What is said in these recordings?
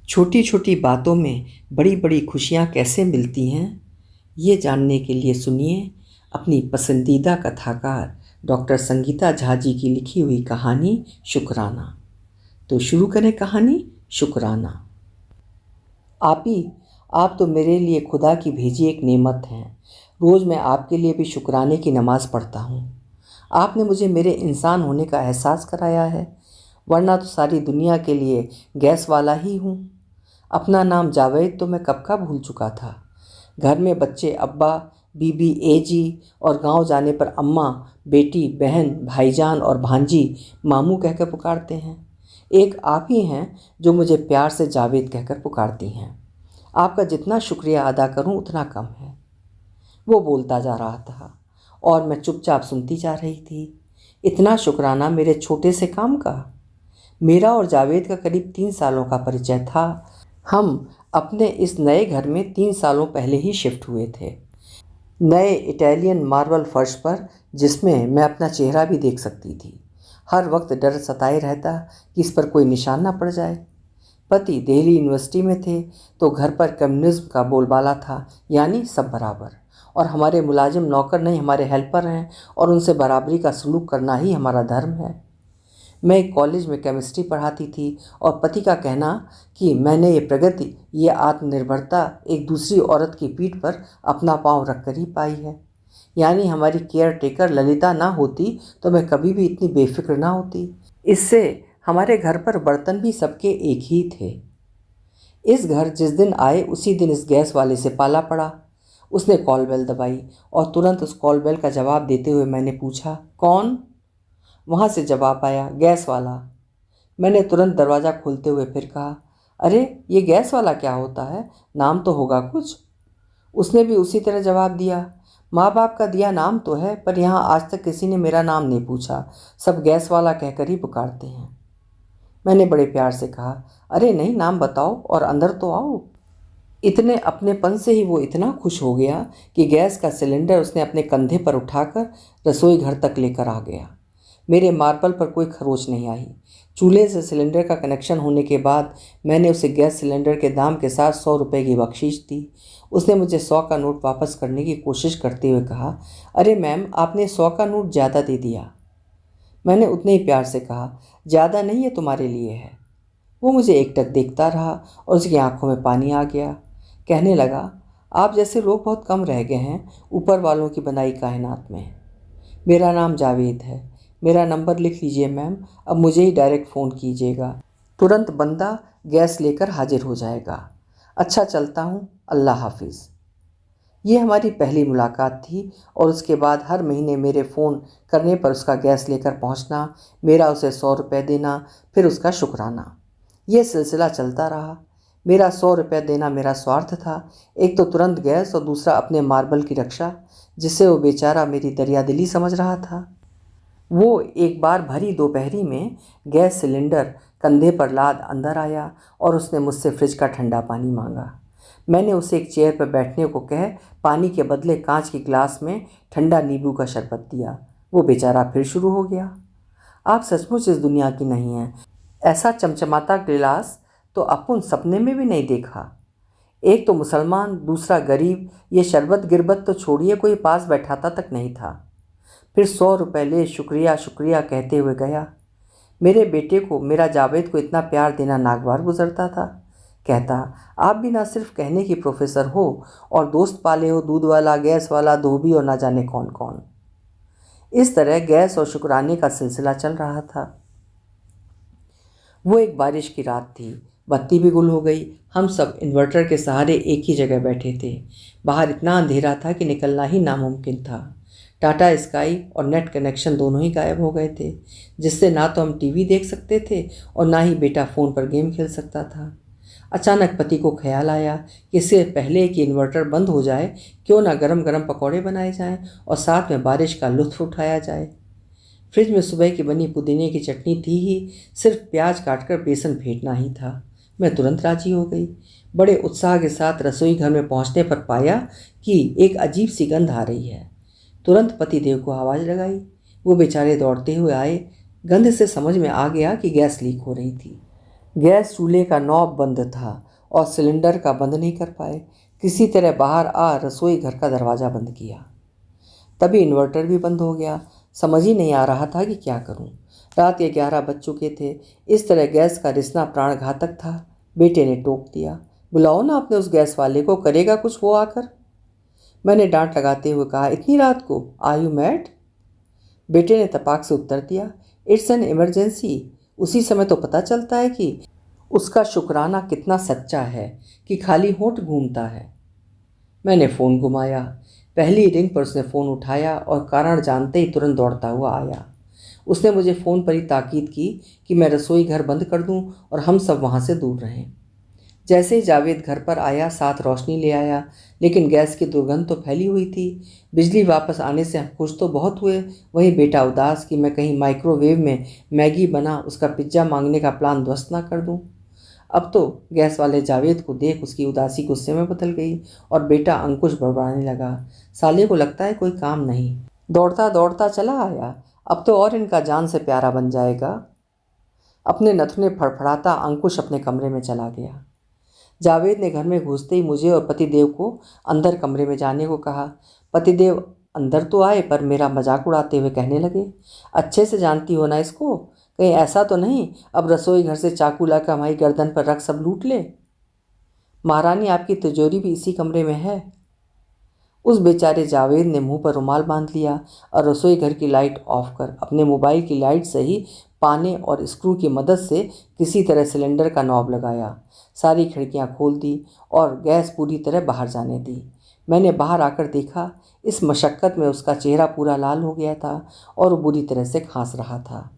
छोटी छोटी बातों में बड़ी बड़ी खुशियाँ कैसे मिलती हैं, ये जानने के लिए सुनिए अपनी पसंदीदा कथाकार डॉक्टर संगीता झा जी की लिखी हुई कहानी शुक्राना। तो शुरू करें कहानी शुक्राना। आप तो मेरे लिए खुदा की भेजी एक नेमत हैं। रोज़ मैं आपके लिए भी शुक्राने की नमाज़ पढ़ता हूँ। आपने मुझे मेरे इंसान होने का एहसास कराया है, वरना तो सारी दुनिया के लिए गैस वाला ही हूँ। अपना नाम जावेद तो मैं कब का भूल चुका था। घर में बच्चे अब्बा, बीबी, एजी और गांव जाने पर अम्मा, बेटी, बहन, भाईजान और भांजी मामू कहकर पुकारते हैं। एक आप ही हैं जो मुझे प्यार से जावेद कहकर पुकारती हैं। आपका जितना शुक्रिया अदा करूं उतना कम है। वो बोलता जा रहा था और मैं चुपचाप सुनती जा रही थी। इतना शुक्राना मेरे छोटे से काम का। मेरा और जावेद का करीब 3 सालों का परिचय था। हम अपने इस नए घर में 3 सालों पहले ही शिफ्ट हुए थे, नए इटालियन मार्बल फर्श पर, जिसमें मैं अपना चेहरा भी देख सकती थी। हर वक्त डर सताए रहता कि इस पर कोई निशान ना पड़ जाए। पति दिल्ली यूनिवर्सिटी में थे तो घर पर कम्युनिज्म का बोलबाला था, यानी सब बराबर। और हमारे मुलाजिम नौकर नहीं, हमारे हेल्पर हैं और उनसे बराबरी का सलूक करना ही हमारा धर्म है। मैं एक कॉलेज में केमिस्ट्री पढ़ाती थी और पति का कहना कि मैंने ये प्रगति, ये आत्मनिर्भरता एक दूसरी औरत की पीठ पर अपना पाँव रख कर ही पाई है। यानी हमारी केयर टेकर ललिता ना होती तो मैं कभी भी इतनी बेफिक्र ना होती। इससे हमारे घर पर बर्तन भी सबके एक ही थे। इस घर जिस दिन आए उसी दिन इस गैस वाले से पाला पड़ा। उसने कॉल बेल दबाई और तुरंत उस कॉल बेल का जवाब देते हुए मैंने पूछा, कौन? वहाँ से जवाब आया, गैस वाला। मैंने तुरंत दरवाज़ा खोलते हुए फिर कहा, अरे ये गैस वाला क्या होता है? नाम तो होगा कुछ। उसने भी उसी तरह जवाब दिया, माँ बाप का दिया नाम तो है, पर यहाँ आज तक किसी ने मेरा नाम नहीं पूछा, सब गैस वाला कहकर ही पुकारते हैं। मैंने बड़े प्यार से कहा, अरे नहीं, नाम बताओ और अंदर तो आओ। इतने अपनेपन से ही वो इतना खुश हो गया कि गैस का सिलेंडर उसने अपने कंधे पर उठाकर रसोई घर तक लेकर आ गया। मेरे मार्बल पर कोई खरोच नहीं आई। चूल्हे से सिलेंडर का कनेक्शन होने के बाद मैंने उसे गैस सिलेंडर के दाम के साथ 100 रुपये की बख्शीश दी। उसने मुझे 100 का नोट वापस करने की कोशिश करते हुए कहा, अरे मैम, आपने 100 का नोट ज़्यादा दे दिया। मैंने उतने ही प्यार से कहा, ज़्यादा नहीं, ये तुम्हारे लिए है। वो मुझे एकटक देखता रहा और उसकी आंखों में पानी आ गया। कहने लगा, आप जैसे लोग बहुत कम रह गए हैं ऊपर वालों की बनाई कायनात में। मेरा नाम जावेद है। मेरा नंबर लिख लीजिए मैम, अब मुझे ही डायरेक्ट फ़ोन कीजिएगा, तुरंत बंदा गैस लेकर हाजिर हो जाएगा। अच्छा, चलता हूँ, अल्लाह हाफिज़। ये हमारी पहली मुलाकात थी और उसके बाद हर महीने मेरे फ़ोन करने पर उसका गैस लेकर पहुँचना, मेरा उसे 100 रुपये देना, फिर उसका शुक्राना। ये सिलसिला चलता रहा। मेरा 100 रुपये देना मेरा स्वार्थ था, एक तो तुरंत गैस और दूसरा अपने मार्बल की रक्षा, जिसे वो बेचारा मेरी दरियादिली समझ रहा था। वो एक बार भरी दोपहरी में गैस सिलेंडर कंधे पर लाद अंदर आया और उसने मुझसे फ्रिज का ठंडा पानी मांगा। मैंने उसे एक चेयर पर बैठने को कह पानी के बदले कांच के गिलास में ठंडा नींबू का शरबत दिया। वो बेचारा फिर शुरू हो गया, आप सचमुच इस दुनिया की नहीं हैं। ऐसा चमचमाता गिलास तो अपन सपने में भी नहीं देखा। एक तो मुसलमान, दूसरा गरीब, ये शरबत गिरबत तो छोड़िए, कोई पास बैठाता तक नहीं था। फिर 100 रुपये ले शुक्रिया शुक्रिया कहते हुए गया। मेरे बेटे को, मेरा जावेद को इतना प्यार देना नागवार गुजरता था। कहता, आप भी ना सिर्फ कहने की प्रोफेसर हो और दोस्त पाले हो, दूध वाला, गैस वाला, धोबी और ना जाने कौन कौन। इस तरह गैस और शुक्राने का सिलसिला चल रहा था। वो एक बारिश की रात थी, बत्ती भी गुल हो गई। हम सब इन्वर्टर के सहारे एक ही जगह बैठे थे। बाहर इतना अंधेरा था कि निकलना ही नामुमकिन था। टाटा स्काई और नेट कनेक्शन दोनों ही गायब हो गए थे, जिससे ना तो हम टीवी देख सकते थे और ना ही बेटा फ़ोन पर गेम खेल सकता था। अचानक पति को ख्याल आया कि इससे पहले कि इन्वर्टर बंद हो जाए, क्यों ना गरम गरम पकौड़े बनाए जाएं और साथ में बारिश का लुत्फ़ उठाया जाए। फ्रिज में सुबह की बनी पुदीने की चटनी थी ही, सिर्फ प्याज काटकर बेसन फेंटना ही था। मैं तुरंत राजी हो गई। बड़े उत्साह के साथ रसोई घर में पहुंचने पर पाया कि एक अजीब सी गंध आ रही है। तुरंत पति देव को आवाज़ लगाई। वो बेचारे दौड़ते हुए आए। गंध से समझ में आ गया कि गैस लीक हो रही थी। गैस चूल्हे का नॉब बंद था और सिलेंडर का बंद नहीं कर पाए। किसी तरह बाहर आ रसोई घर का दरवाज़ा बंद किया। तभी इन्वर्टर भी बंद हो गया। समझ ही नहीं आ रहा था कि क्या करूं। रात के 11 बज चुके थे। इस तरह गैस का रिसना प्राणघातक था। बेटे ने टोक दिया, बुलाओ ना अपने उस गैस वाले को, करेगा कुछ वो आकर। मैंने डांट लगाते हुए कहा, इतनी रात को, आर यू मैड? बेटे ने तपाक से उत्तर दिया, इट्स एन इमरजेंसी। उसी समय तो पता चलता है कि उसका शुक्राना कितना सच्चा है कि खाली होंठ घूमता है। मैंने फ़ोन घुमाया। पहली रिंग पर उसने फ़ोन उठाया और कारण जानते ही तुरंत दौड़ता हुआ आया। उसने मुझे फ़ोन पर ही ताकीद की कि मैं रसोई घर बंद कर दूं और हम सब वहां से दूर रहें। जैसे ही जावेद घर पर आया, साथ रोशनी ले आया, लेकिन गैस की दुर्गंध तो फैली हुई थी। बिजली वापस आने से हम खुश तो बहुत हुए, वहीं बेटा उदास कि मैं कहीं माइक्रोवेव में मैगी बना उसका पिज्ज़ा मांगने का प्लान ध्वस्त ना कर दूं। अब तो गैस वाले जावेद को देख उसकी उदासी गुस्से में बदल गई और बेटा अंकुश बड़बड़ाने लगा, साले को लगता है कोई काम नहीं, दौड़ता दौड़ता चला आया, अब तो और इनका जान से प्यारा बन जाएगा। अपने नथुने फड़फड़ाता अंकुश अपने कमरे में चला गया। जावेद ने घर में घुसते ही मुझे और पतिदेव को अंदर कमरे में जाने को कहा। पतिदेव अंदर तो आए पर मेरा मजाक उड़ाते हुए कहने लगे, अच्छे से जानती हो ना इसको, कहीं ऐसा तो नहीं अब रसोई घर से चाकू लाकर हमारी गर्दन पर रख सब लूट ले। महारानी आपकी तिजोरी भी इसी कमरे में है। उस बेचारे जावेद ने मुंह पर रुमाल बांध लिया और रसोई घर की लाइट ऑफ कर अपने मोबाइल की लाइट से ही पाने और स्क्रू की मदद से किसी तरह सिलेंडर का नॉब लगाया। सारी खिड़कियां खोल दी और गैस पूरी तरह बाहर जाने दी। मैंने बाहर आकर देखा, इस मशक्क़त में उसका चेहरा पूरा लाल हो गया था और वो बुरी तरह से खांस रहा था।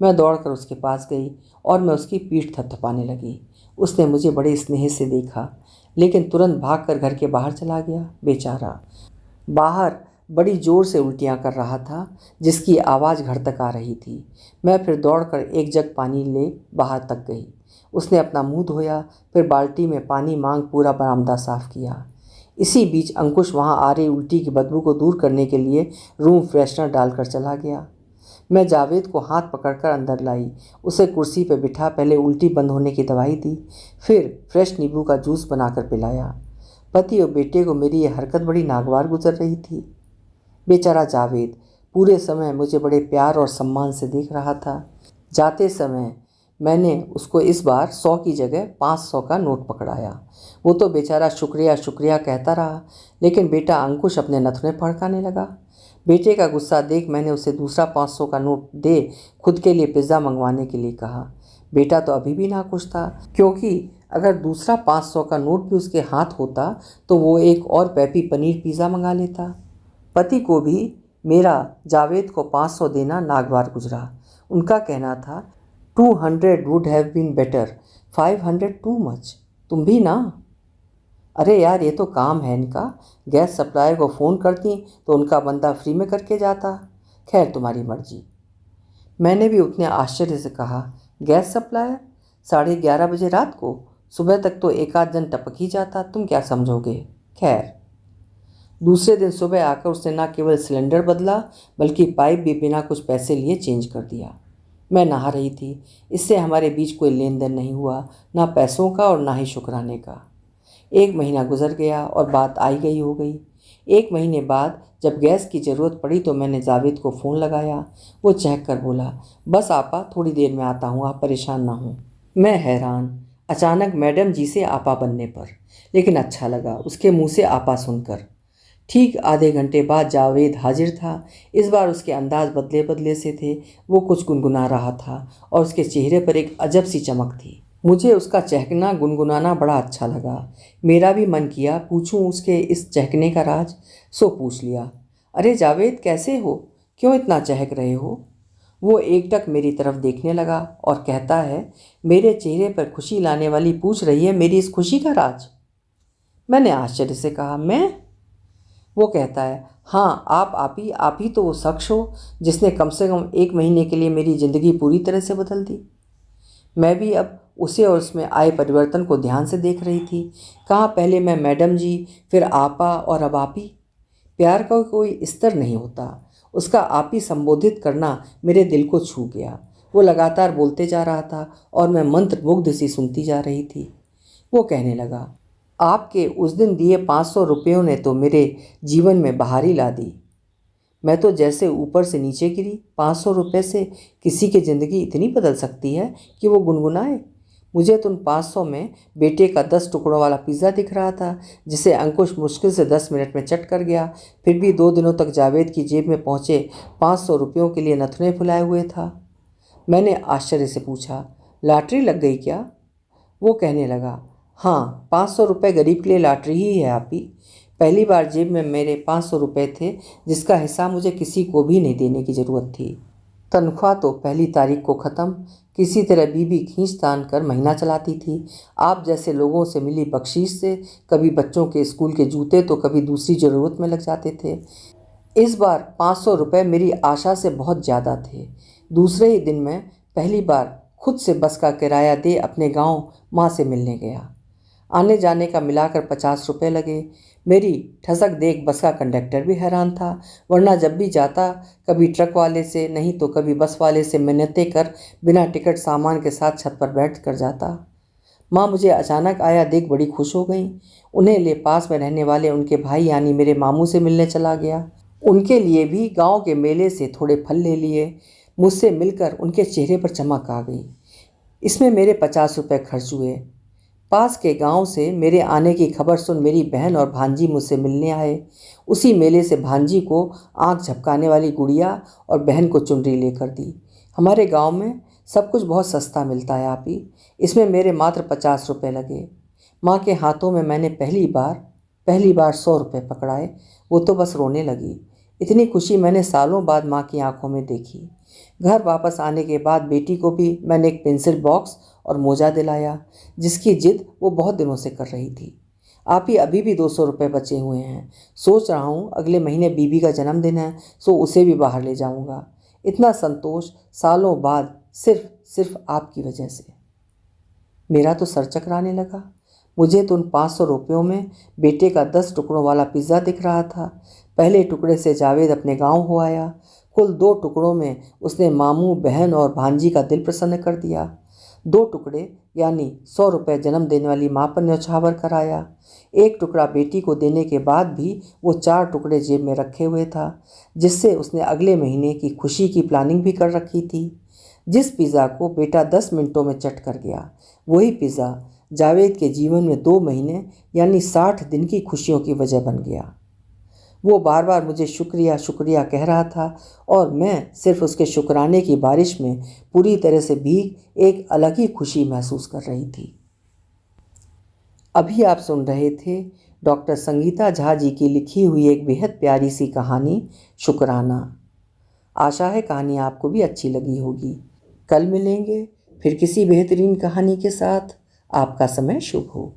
मैं दौड़कर उसके पास गई और मैं उसकी पीठ थपथपाने लगी। उसने मुझे बड़े स्नेह से देखा, लेकिन तुरंत भागकर घर के बाहर चला गया। बेचारा बाहर बड़ी ज़ोर से उल्टियाँ कर रहा था, जिसकी आवाज़ घर तक आ रही थी। मैं फिर दौड़कर एक जग पानी ले बाहर तक गई। उसने अपना मुंह धोया, फिर बाल्टी में पानी मांग पूरा बरामदा साफ़ किया। इसी बीच अंकुश वहाँ आ रही उल्टी की बदबू को दूर करने के लिए रूम फ्रेशनर डालकर चला गया। मैं जावेद को हाथ पकड़कर अंदर लाई, उसे कुर्सी पर बिठा पहले उल्टी बंद होने की दवाई दी, फिर फ्रेश नींबू का जूस बनाकर पिलाया। पति और बेटे को मेरी यह हरकत बड़ी नागवार गुजर रही थी। बेचारा जावेद पूरे समय मुझे बड़े प्यार और सम्मान से देख रहा था। जाते समय मैंने उसको इस बार 100 की जगह 500 का नोट पकड़ाया। वो तो बेचारा शुक्रिया शुक्रिया कहता रहा, लेकिन बेटा अंकुश अपने नथुने फड़काने लगा। बेटे का गुस्सा देख मैंने उसे दूसरा 500 का नोट दे खुद के लिए पिज़्ज़ा मंगवाने के लिए कहा। बेटा तो अभी भी नाखुश था, क्योंकि अगर दूसरा 500 का नोट भी उसके हाथ होता तो वो एक और पैपी पनीर पिज़्ज़ा मंगा लेता। पति को भी मेरा जावेद को 500 देना नागवार गुजरा। उनका कहना था, 200 would have been better, 500 too much. तुम भी ना? अरे यार, ये तो काम है इनका। गैस सप्लायर को फ़ोन करती तो उनका बंदा फ्री में करके जाता। खैर तुम्हारी मर्जी। मैंने भी उतने आश्चर्य से कहा, गैस सप्लायर 11:30 बजे रात को? सुबह तक तो एक आध जन टपक ही जाता, तुम क्या समझोगे। खैर दूसरे दिन सुबह आकर उसने न केवल सिलेंडर बदला बल्कि पाइप भी बिना कुछ पैसे लिए चेंज कर दिया। मैं नहा रही थी, इससे हमारे बीच कोई लेन देन नहीं हुआ, ना पैसों का और ना ही शुक्राने का। 1 महीना गुजर गया और बात आई गई हो गई। 1 महीने बाद जब गैस की ज़रूरत पड़ी तो मैंने जावेद को फ़ोन लगाया। वो चहक कर बोला, बस आपा थोड़ी देर में आता हूँ, आप परेशान ना हों। मैं हैरान, अचानक मैडम जी से आपा बनने पर, लेकिन अच्छा लगा उसके मुँह से आपा सुनकर। ठीक आधे घंटे बाद जावेद हाजिर था। इस बार उसके अंदाज बदले बदले से थे। वो कुछ गुनगुना रहा था और उसके चेहरे पर एक अजब सी चमक थी। मुझे उसका चहकना गुनगुनाना बड़ा अच्छा लगा। मेरा भी मन किया पूछूं उसके इस चहकने का राज। सो पूछ लिया, अरे जावेद कैसे हो, क्यों इतना चहक रहे हो? वो एकटक मेरी तरफ देखने लगा और कहता है, मेरे चेहरे पर खुशी लाने वाली पूछ रही है मेरी इस खुशी का राज। मैंने आश्चर्य से कहा, मैं? वो कहता है, हाँ आप ही तो वो शख्स हो जिसने कम से कम 1 महीने के लिए मेरी ज़िंदगी पूरी तरह से बदल दी। मैं भी अब उसे और उसमें आए परिवर्तन को ध्यान से देख रही थी। कहाँ पहले मैं मैडम जी, फिर आपा और अब आप ही। प्यार का कोई स्तर नहीं होता, उसका आप ही संबोधित करना मेरे दिल को छू गया। वो लगातार बोलते जा रहा था और मैं मंत्रमुग्ध सी सुनती जा रही थी। वो कहने लगा, आपके उस दिन दिए 500 रुपयों ने तो मेरे जीवन में बहार ही ला दी। मैं तो जैसे ऊपर से नीचे गिरी। 500 रुपये से किसी की ज़िंदगी इतनी बदल सकती है कि वो गुनगुनाए। मुझे तो उन 500 में बेटे का 10 टुकड़ों वाला पिज़्ज़ा दिख रहा था, जिसे अंकुश मुश्किल से 10 मिनट में चट कर गया। फिर भी 2 दिनों तक जावेद की जेब में पहुँचे 500 रुपयों के लिए नथुने फुलाए हुए था। मैंने आश्चर्य से पूछा, लॉटरी लग गई क्या? वो कहने लगा, हाँ, 500 रुपये गरीब के लिए लॉटरी ही है आपी। पहली बार जेब में मेरे 500 रुपये थे, जिसका हिसाब मुझे किसी को भी नहीं देने की ज़रूरत थी। तनख्वाह तो पहली तारीख को ख़त्म। किसी तरह बीबी खींच तान कर महीना चलाती थी। आप जैसे लोगों से मिली बख्शीश से कभी बच्चों के स्कूल के जूते तो कभी दूसरी ज़रूरत में लग जाते थे। इस बार 500 रुपये मेरी आशा से बहुत ज़्यादा थे। दूसरे ही दिन मैं पहली बार खुद से बस का किराया दे अपने गांव माँ से मिलने गया। आने जाने का मिलाकर 50 रुपये लगे। मेरी ठसक देख बस का कंडक्टर भी हैरान था, वरना जब भी जाता कभी ट्रक वाले से नहीं तो कभी बस वाले से मिन्नतें कर बिना टिकट सामान के साथ छत पर बैठ कर जाता। माँ मुझे अचानक आया देख बड़ी खुश हो गई। उन्हें ले पास में रहने वाले उनके भाई यानी मेरे मामू से मिलने चला गया। उनके लिए भी गांव के मेले से थोड़े फल ले लिए। मुझसे मिलकर उनके चेहरे पर चमक आ गई। इसमें मेरे 50 रुपये खर्च हुए। पास के गांव से मेरे आने की खबर सुन मेरी बहन और भांजी मुझसे मिलने आए। उसी मेले से भांजी को आंख झपकाने वाली गुड़िया और बहन को चुनरी लेकर दी। हमारे गांव में सब कुछ बहुत सस्ता मिलता है आपी। इसमें मेरे मात्र 50 रुपये लगे। माँ के हाथों में मैंने पहली बार 100 रुपये पकड़ाए। वो तो बस रोने लगी। इतनी खुशी मैंने सालों बाद माँ की आंखों में देखी। घर वापस आने के बाद बेटी को भी मैंने एक पेंसिल बॉक्स और मोजा दिलाया, जिसकी जिद वो बहुत दिनों से कर रही थी। आप ही अभी भी 200 रुपये बचे हुए हैं। सोच रहा हूँ अगले महीने बीबी का जन्मदिन है, सो उसे भी बाहर ले जाऊँगा। इतना संतोष सालों बाद सिर्फ आपकी वजह से। मेरा तो सर चकराने लगा। मुझे तो उन 500 रुपयों में बेटे का 10 टुकड़ों वाला पिज़्ज़ा दिख रहा था। पहले टुकड़े से जावेद अपने गांव हो आया। कुल 2 टुकड़ों में उसने मामू, बहन और भांजी का दिल प्रसन्न कर दिया। 2 टुकड़े यानी 100 रुपये जन्म देने वाली माँ पर न्यौछावर कराया। एक टुकड़ा बेटी को देने के बाद भी वो 4 टुकड़े जेब में रखे हुए था, जिससे उसने अगले महीने की खुशी की प्लानिंग भी कर रखी थी। जिस पिज़्ज़ा को बेटा 10 मिनटों में चट कर गया, वही पिज़्ज़ा जावेद के जीवन में 2 महीने यानी 60 दिन की खुशियों की वजह बन गया। वो बार बार मुझे शुक्रिया शुक्रिया कह रहा था और मैं सिर्फ उसके शुक्राने की बारिश में पूरी तरह से भीग एक अलग ही खुशी महसूस कर रही थी। अभी आप सुन रहे थे डॉक्टर संगीता झा जी की लिखी हुई एक बेहद प्यारी सी कहानी शुक्राना। आशा है कहानी आपको भी अच्छी लगी होगी। कल मिलेंगे फिर किसी बेहतरीन कहानी के साथ। आपका समय शुभ हो।